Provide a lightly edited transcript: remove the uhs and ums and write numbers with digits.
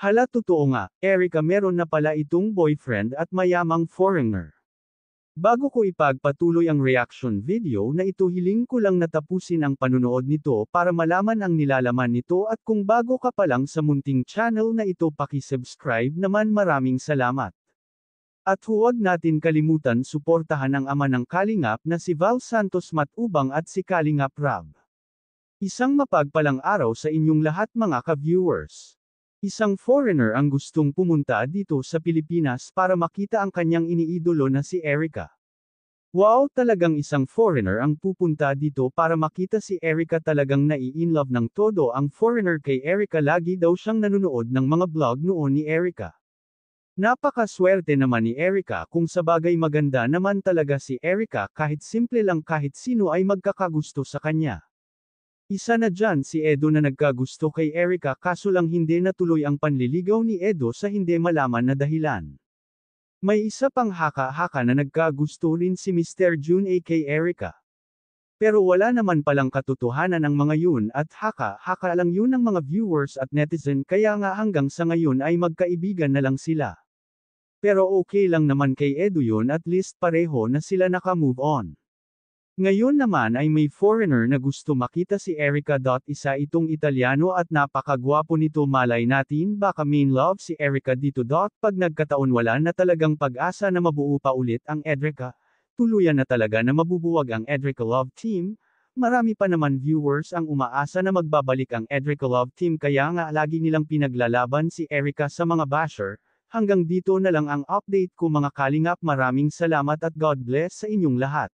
Hala totoo nga, Erica meron na pala itong boyfriend at mayamang foreigner. Bago ko ipagpatuloy ang reaction video na ito hiling ko lang natapusin ang panunood nito para malaman ang nilalaman nito at kung bago ka pa lang sa munting channel na ito paki-subscribe naman maraming salamat. At huwag natin kalimutan suportahan ang ama ng Kalingap na si Val Santos Matubang at si Kalingap Rab. Isang mapagpalang araw sa inyong lahat mga ka-viewers. Isang foreigner ang gustong pumunta dito sa Pilipinas para makita ang kanyang iniidolo na si Erica. Wow, talagang isang foreigner ang pupunta dito para makita si Erica, talagang nai-inlove ng todo ang foreigner kay Erica, lagi daw siyang nanonood ng mga vlog noon ni Erica. Napakaswerte naman ni Erica kung sabagay maganda naman talaga si Erica kahit simple lang kahit sino ay magkakagusto sa kanya. Isa na dyan si Edo na nagkagusto kay Erica kaso lang hindi natuloy ang panliligaw ni Edo sa hindi malaman na dahilan. May isa pang haka-haka na nagkagusto rin si Mr. June kay Erica. Pero wala naman palang katotohanan ang mga yun at haka-haka lang yun ng mga viewers at netizen kaya nga hanggang sa ngayon ay magkaibigan na lang sila. Pero okay lang naman kay Edo yun, at least pareho na sila naka-move on. Ngayon naman ay may foreigner na gusto makita si Erica. Isa itong Italiano at napakagwapo nito, malay natin baka main love si Erica dito. Pag nagkataon wala na talagang pag-asa na mabuo pa ulit ang Edrica, tuluyan na talaga na mabubuwag ang Edrica Love Team. Marami pa naman viewers ang umaasa na magbabalik ang Edrica Love Team kaya nga lagi nilang pinaglalaban si Erica sa mga basher. Hanggang dito na lang ang update ko mga Kalingap, maraming salamat at God bless sa inyong lahat.